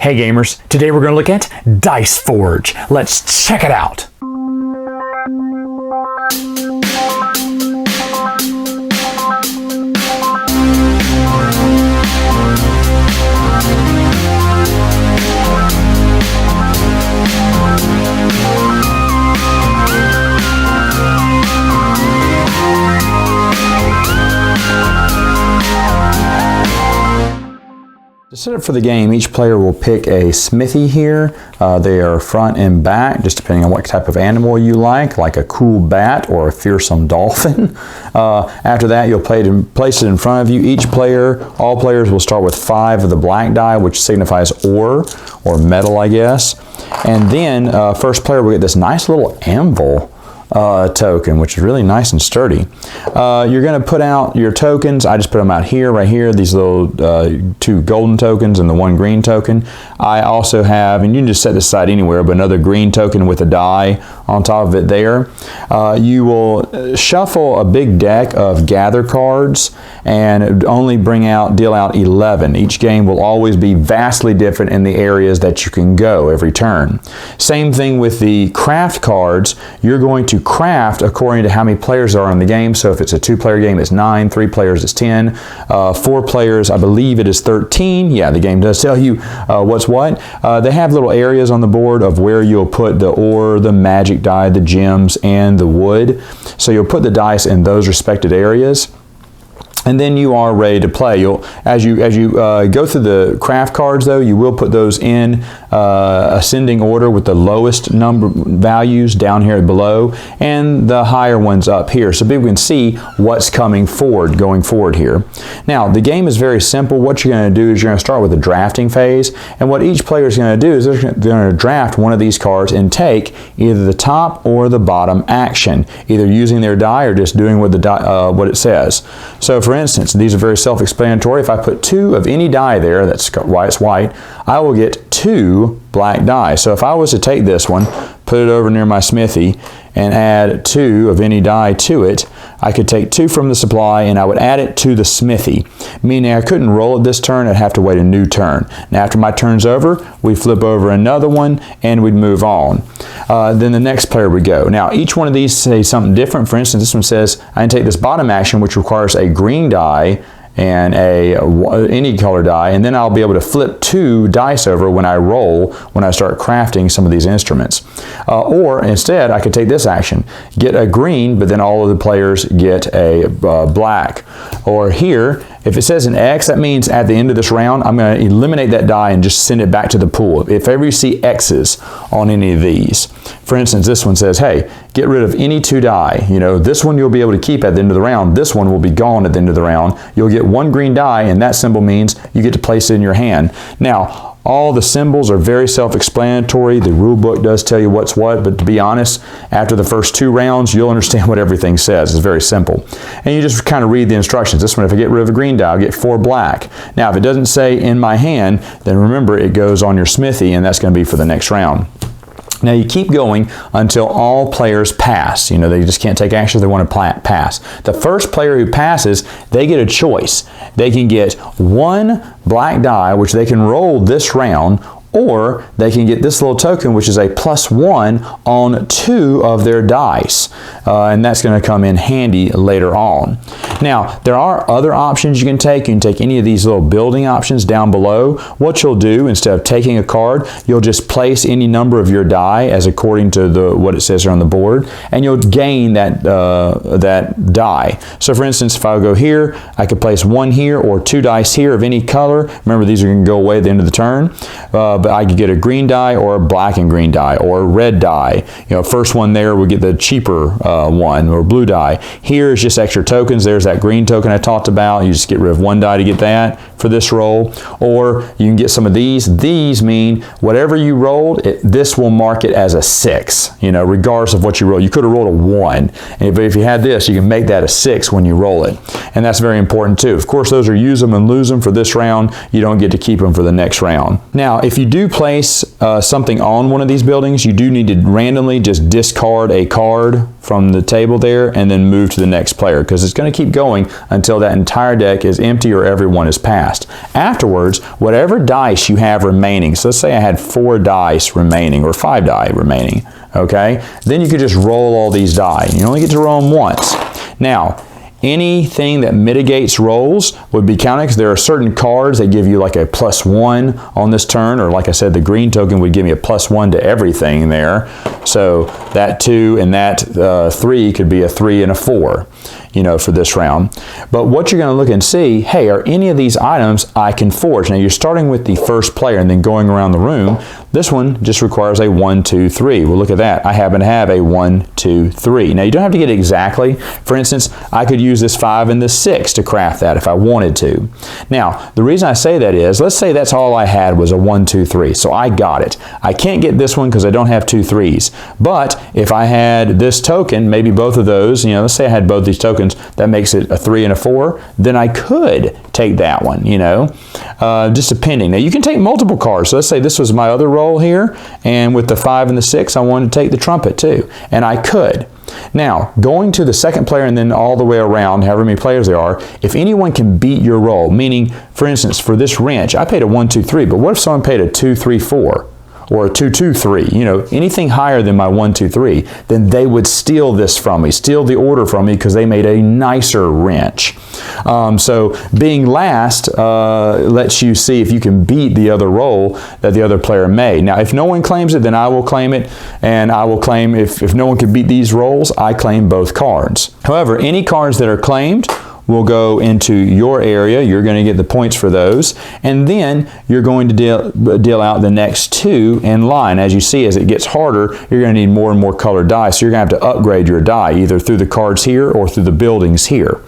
Hey gamers, today we're going to look at Dice Forge. Let's check it out. To set up for the game, each player will pick a smithy here. They are front and back, just depending on what type of animal you like a cool bat or a fearsome dolphin. After that, you'll place it in front of you. All players will start with 5 of the black die, which signifies ore or metal, I guess. And then first player will get this nice little anvil token, which is really nice and sturdy. You're going to put out your tokens. I just put them out here, right here, these little 2 golden tokens and the 1 green token. I also have, and you can just set this aside anywhere, but another green token with a die on top of it there. You will shuffle a big deck of gather cards and only deal out 11. Each game will always be vastly different in the areas that you can go every turn. Same thing with the craft cards. You're going to craft according to how many players are in the game. So if it's a 2-player game, it's 9, 3 players, it's 10, 4 players, I believe it is 13. Yeah, the game does tell you what's what. They have little areas on the board of where you'll put the ore, the magic die, the gems, and the wood. So you'll put the dice in those respected areas. And then you are ready to play. As you go through the craft cards, though, you will put those in ascending order with the lowest number values down here below and the higher ones up here, so people can see what's going forward here. Now, the game is very simple. What you're going to do is you're going to start with the drafting phase, and what each player is going to do is they're going to draft one of these cards and take either the top or the bottom action, either using their die or just doing what it says. So, for instance, these are very self-explanatory. If I put 2 of any die there, that's why it's white, I will get 2 black die. So if I was to take this one, put it over near my smithy, and add 2 of any die to it, I could take 2 from the supply and I would add it to the smithy, meaning I couldn't roll it this turn. I'd have to wait a new turn. Now after my turn's over, we flip over another one and we'd move on. Then the next player would go. Now each one of these says something different. For instance, this one says I can take this bottom action, which requires a green die and any color die, and then I'll be able to flip 2 dice over when I start crafting some of these instruments. Or instead, I could take this action, get a green, but then all of the players get a black. Or here, if it says an X, that means at the end of this round, I'm going to eliminate that die and just send it back to the pool. If ever you see X's on any of these, for instance, this one says, hey, get rid of any 2 die. This one you'll be able to keep at the end of the round. This one will be gone at the end of the round. You'll get 1 green die, and that symbol means you get to place it in your hand. Now, all the symbols are very self-explanatory. The rule book does tell you what's what, but to be honest, after the first 2 rounds, you'll understand what everything says. It's very simple. And you just kind of read the instructions. This one, if I get rid of a green die, I'll get 4 black. Now, if it doesn't say in my hand, then remember it goes on your smithy, and that's going to be for the next round. Now you keep going until all players pass. They just can't take action if they want to pass. The first player who passes, they get a choice. They can get 1 black die, which they can roll this round, or they can get this little token, which is a +1 on 2 of their dice. And that's going to come in handy later on. Now, there are other options you can take. You can take any of these little building options down below. What you'll do, instead of taking a card, you'll just place any number of your die as according to what it says here on the board, and you'll gain that die. So for instance, if I go here, I could place 1 here or 2 dice here of any color. Remember, these are going to go away at the end of the turn. But I could get a green die or a black and green die or a red die. First one there would get the cheaper one, or blue die. Here is just extra tokens. There's that green token I talked about. You just get rid of 1 die to get that for this roll. Or you can get some of these. These mean whatever you rolled, this will mark it as a 6, regardless of what you roll. You could have rolled a 1. But if you had this, you can make that a 6 when you roll it. And that's very important too. Of course, those are use them and lose them for this round. You don't get to keep them for the next round. Now, if you do place something on one of these buildings, you do need to randomly just discard a card from on the table there and then move to the next player, because it's going to keep going until that entire deck is empty or everyone is passed. Afterwards, whatever dice you have remaining, so let's say I had 4 dice remaining or 5 die remaining, okay? Then you could just roll all these die. You only get to roll them once. Now, anything that mitigates rolls would be counted, because there are certain cards that give you like a +1 on this turn, or like I said, the green token would give me a +1 to everything there. So that 2 and that 3 could be a 3 and a 4, you know, for this round. But what you're going to look and see, hey, are any of these items I can forge? Now you're starting with the first player and then going around the room. This one just requires a 1, 2, 3. Well, look at that. I happen to have a 1, 2, 3. Now you don't have to get it exactly. For instance, I could use this 5 and this 6 to craft that if I wanted to. Now, the reason I say that is, let's say that's all I had was a 1, 2, 3. So I got it. I can't get this one because I don't have 2 3s. But if I had this token, maybe both of those, you know, let's say I had both these tokens, that makes it a 3 and a 4, then I could take that one, you know, just depending. Now you can take multiple cards. So let's say this was my other roll here, and with the 5 and the 6, I wanted to take the trumpet too, and I could. Now, going to the second player and then all the way around, however many players there are, if anyone can beat your roll, meaning, for instance, for this wrench, I paid a 1, 2, 3, but what if someone paid a 2, 3, 4? Or a 2, 2, 3, you know, anything higher than my 1, 2, 3, then they would steal this from me, steal the order from me, because they made a nicer wrench. So being last lets you see if you can beat the other roll that the other player made. Now, if no one claims it, then I will claim it, and I will claim, if no one can beat these rolls, I claim both cards. However, any cards that are claimed will go into your area. You're going to get the points for those, and then you're going to deal out the next 2 in line. As you see, as it gets harder, you're going to need more and more colored die, so you're going to have to upgrade your die either through the cards here or through the buildings here.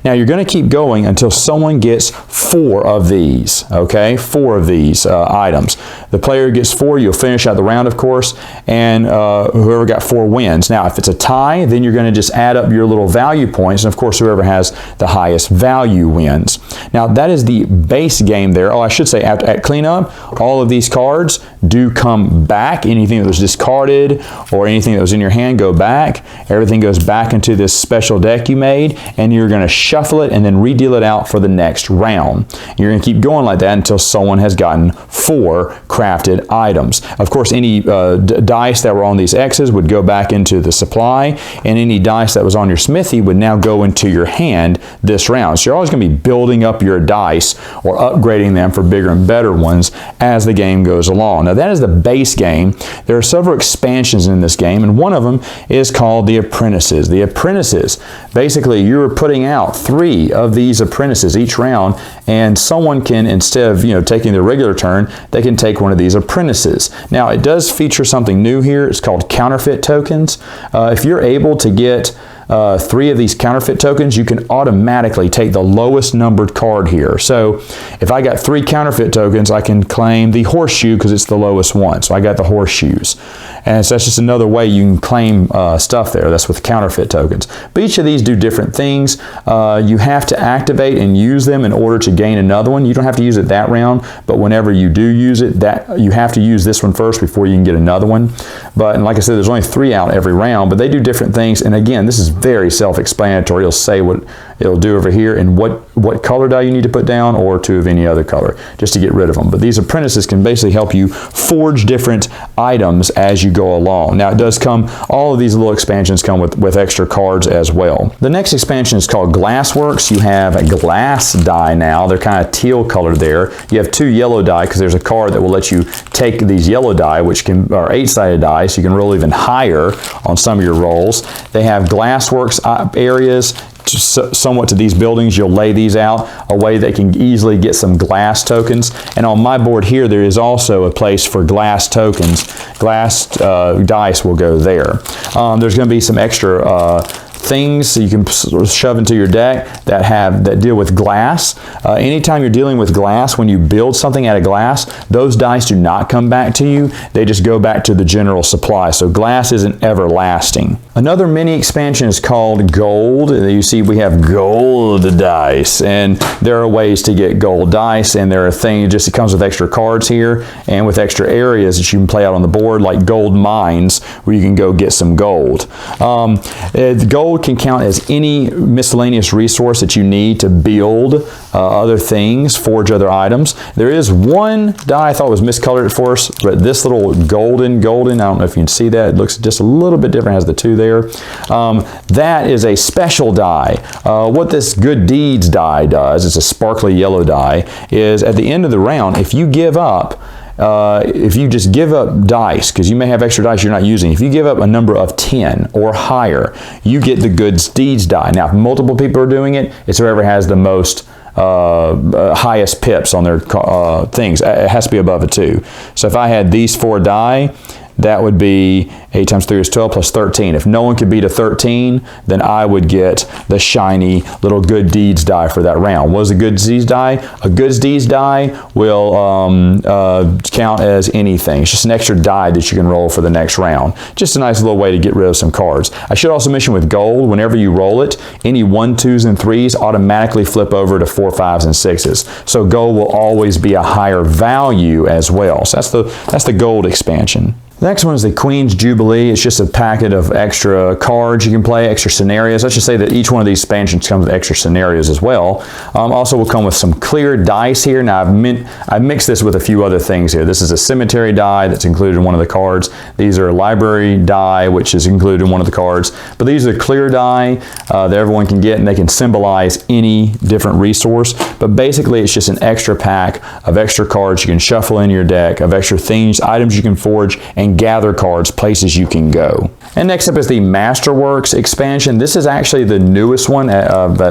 Now you're going to keep going until someone gets 4 of these, okay? 4 of these items. The player who gets 4, you'll finish out the round, of course, and whoever got 4 wins. Now if it's a tie, then you're going to just add up your little value points, and of course whoever has the highest value wins. Now that is the base game there. Oh, I should say at cleanup, all of these cards do come back. Anything that was discarded or anything that was in your hand go back. Everything goes back into this special deck you made, and you're going to shuffle it and then redeal it out for the next round. You're going to keep going like that until someone has gotten 4 crafted items. Of course, any dice that were on these X's would go back into the supply, and any dice that was on your smithy would now go into your hand this round. So you're always going to be building up your dice or upgrading them for bigger and better ones as the game goes along. Now that is the base game. There are several expansions in this game, and one of them is called the Apprentices. The Apprentices, basically you're putting out 3 of these apprentices each round, and someone can, instead of, you know, taking their regular turn, they can take one of these apprentices. Now it does feature something new here. It's called counterfeit tokens. If you're able to get 3 of these counterfeit tokens, you can automatically take the lowest numbered card here. So if I got 3 counterfeit tokens, I can claim the horseshoe because it's the lowest one. So I got the horseshoes. And so that's just another way you can claim stuff there. That's with counterfeit tokens. But each of these do different things. You have to activate and use them in order to gain another one. You don't have to use it that round, but whenever you do use it, you have to use this one first before you can get another one. But, and like I said, there's only 3 out every round, but they do different things. And again, this is very self-explanatory. It'll say what it'll do over here and what color die you need to put down, or 2 of any other color, just to get rid of them. But these apprentices can basically help you forge different items as you go along. Now it does come, all of these little expansions come with extra cards as well. The next expansion is called Glassworks. You have a glass die now. They're kind of teal colored there. You have 2 yellow die because there's a card that will let you take these yellow die, which are 8-sided die, so you can roll even higher on some of your rolls. They have Glassworks areas. Somewhat to these buildings, you'll lay these out a way they can easily get some glass tokens. And on my board here, there is also a place for glass tokens. Glass dice will go there. There's going to be some extra things you can sort of shove into your deck that deal with glass. Anytime you're dealing with glass, when you build something out of glass, those dice do not come back to you. They just go back to the general supply. So glass isn't everlasting. Another mini expansion is called gold. You see we have gold dice, and there are ways to get gold dice, and there are things, it comes with extra cards here and with extra areas that you can play out on the board, like gold mines, where you can go get some gold. Gold can count as any miscellaneous resource that you need to build other things, forge other items. There is one die I thought was miscolored at first, but this little golden, I don't know if you can see that. It looks just a little bit different, it has the 2 there. That is a special die. What this good deeds die does, it's a sparkly yellow die, is at the end of the round, if you give up, if you just give up dice, because you may have extra dice you're not using, if you give up a number of 10 or higher, you get the good deeds die. Now, if multiple people are doing it, it's whoever has the most highest pips on their things. It has to be above a 2. So if I had these 4 die, that would be 8 times 3 is 12 plus 13. If no one could beat a 13, then I would get the shiny little good deeds die for that round. What is a good deeds die? A good deeds die will count as anything. It's just an extra die that you can roll for the next round. Just a nice little way to get rid of some cards. I should also mention with gold, whenever you roll it, any 1s, 2s, and 3s automatically flip over to 4s, 5s, and 6s. So gold will always be a higher value as well. So that's the gold expansion. The next one is the Queen's Jubilee. It's just a packet of extra cards you can play, extra scenarios. I should say that each one of these expansions comes with extra scenarios as well. Also will come with some clear dice here. Now I've mixed this with a few other things here. This is a cemetery die that's included in one of the cards. These are a library die, which is included in one of the cards. But these are clear die that everyone can get, and they can symbolize any different resource. But basically it's just an extra pack of extra cards you can shuffle in your deck, of extra things, items you can forge, and gather cards, places you can go. And next up is the Masterworks expansion. This is actually the newest one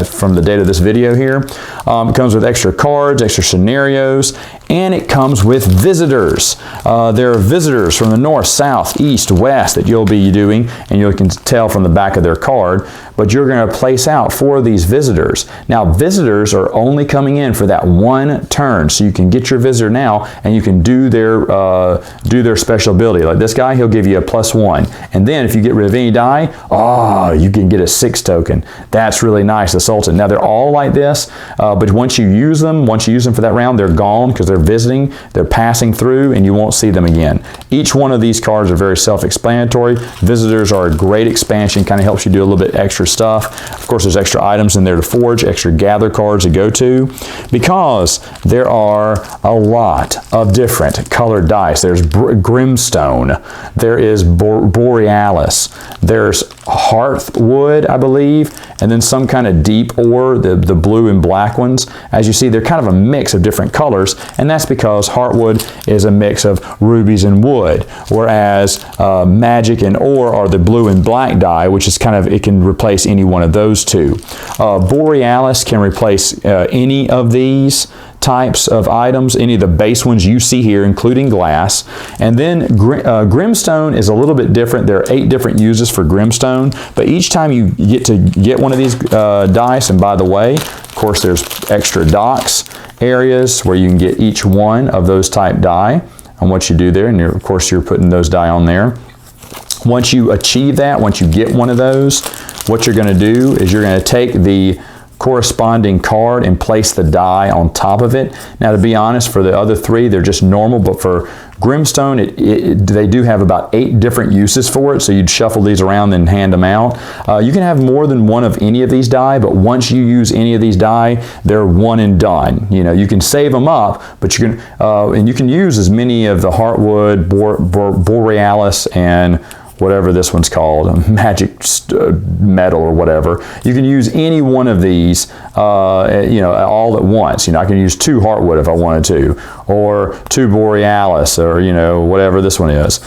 from the date of this video here. It comes with extra cards, extra scenarios, and it comes with visitors. There are visitors from the north, south, east, west that you'll be doing, and you can tell from the back of their card, but you're going to place out 4 of these visitors. Now, visitors are only coming in for that 1 turn, so you can get your visitor now, and you can do their special ability. Like this guy, he'll give you a +1, and then if you get rid of any die, you can get a 6 token. That's really nice, the Sultan. Now, they're all like this, but once you use them for that round, they're gone because they're visiting, they're passing through, and you won't see them again. Each one of these cards are very self-explanatory. Visitors are a great expansion, kind of helps you do a little bit extra stuff. Of course, there's extra items in there to forge, extra gather cards to go to, because there are a lot of different colored dice. There's Grimstone, there is Borealis, there's Hearthwood, I believe, and then some kind of deep ore, the blue and black ones. As you see, they're kind of a mix of different colors, and that's because Heartwood is a mix of rubies and wood, whereas magic and ore are the blue and black die, which is it can replace any one of those 2. Borealis can replace any of these types of items, any of the base ones you see here, including glass. And then Grimstone is a little bit different. There are 8 different uses for Grimstone, but each time you get one of these dice, and by the way, of course, there's extra docks areas where you can get each one of those type die, and what you do there, and of course you're putting those die on there. Once you achieve that, once you get one of those, what you're going to do is you're going to take the corresponding card and place the die on top of it. Now, to be honest, for the other 3, they're just normal, but for Grimstone, they do have about 8 different uses for it, so you'd shuffle these around and hand them out. You can have more than one of any of these die, but once you use any of these die, they're one and done. You can save them up, but you can and you can use as many of the Heartwood, Borealis, and whatever this one's called, magic metal or whatever. You can use any one of these, all at once. I can use 2 Heartwood if I wanted to, or 2 Borealis, or whatever this one is.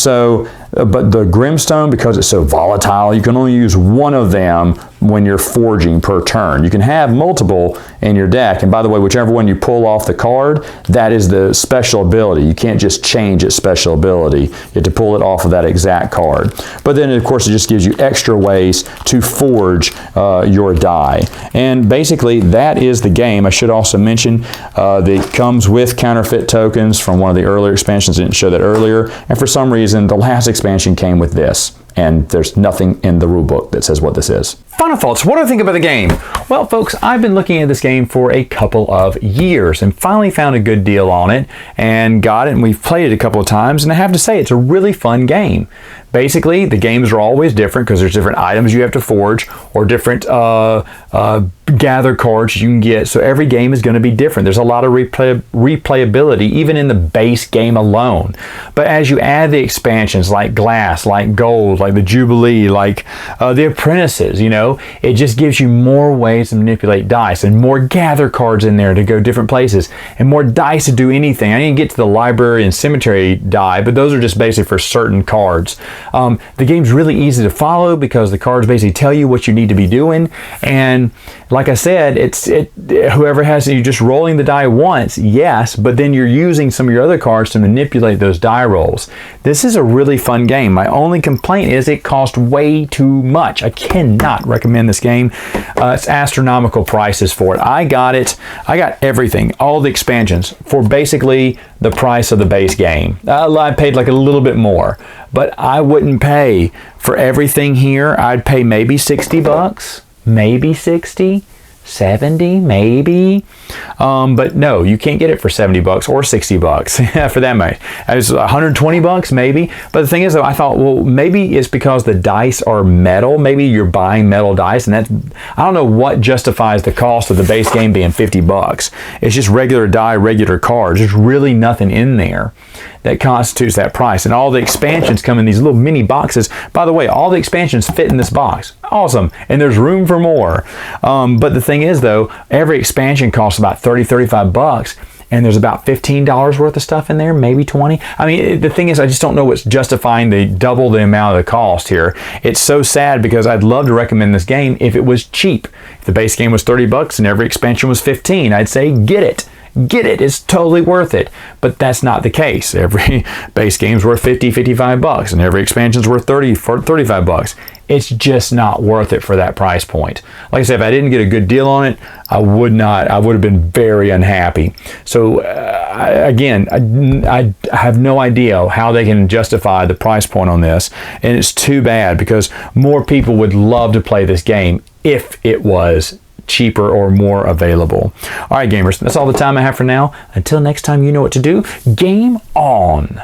So but the Grimstone, because it's so volatile, you can only use one of them when you're forging per turn. You can have multiple in your deck, and by the way, whichever one you pull off the card, that is the special ability. You can't just change its special ability. You have to pull it off of that exact card. But then, of course, it just gives you extra ways to forge your die. And basically, that is the game. I should also mention that it comes with counterfeit tokens from one of the earlier expansions. I didn't show that earlier. And for some reason, the last expansion came with this. And there's nothing in the rulebook that says what this is. Final thoughts. What do I think about the game? Well, folks, I've been looking at this game for a couple of years and finally found a good deal on it and got it, and we've played it a couple of times, and I have to say it's a really fun game. Basically, the games are always different because there's different items you have to forge or different gather cards you can get. So every game is going to be different. There's a lot of replayability even in the base game alone. But as you add the expansions like Glass, like Gold, like the Jubilee, like the Apprentices, you know, it just gives you more ways to manipulate dice and more gather cards in there to go different places and more dice to do anything. I didn't get to the library and cemetery die, but those are just basically for certain cards. The game's really easy to follow because the cards basically tell you what you need to be doing, and like I said, whoever has it, you're just rolling the die once, yes, but then you're using some of your other cards to manipulate those die rolls. This is a really fun game. My only complaint is it costs way too much. I cannot recommend this game. It's astronomical prices for it. I got everything, all the expansions, for basically the price of the base game. I paid like a little bit more, but I wouldn't pay for everything here. I'd pay maybe 60 bucks, maybe 60, 70, maybe. But no, you can't get it for 70 bucks or 60 bucks for that much. It was 120 bucks maybe. But the thing is though, I thought, well, maybe it's because the dice are metal. Maybe you're buying metal dice, and I don't know what justifies the cost of the base game being 50 bucks. It's just regular die, regular cards. There's really nothing in there that constitutes that price. And all the expansions come in these little mini boxes. By the way, all the expansions fit in this box. Awesome. And there's room for more. But the thing is though, every expansion costs about 30, 35 bucks. And there's about $15 worth of stuff in there, maybe 20. I mean, the thing is, I just don't know what's justifying the double the amount of the cost here. It's so sad because I'd love to recommend this game if it was cheap. If the base game was 30 bucks and every expansion was 15, I'd say get it. Get it, it's totally worth it. But that's not the case. Every base game's worth 50, 55 bucks, and every expansion's worth 30, 35 bucks. It's just not worth it for that price point. Like I said, if I didn't get a good deal on it, I would have been very unhappy. So again, I have no idea how they can justify the price point on this, and it's too bad because more people would love to play this game if it was cheaper or more available. All right, gamers, that's all the time I have for now. Until next time, you know what to do. Game on.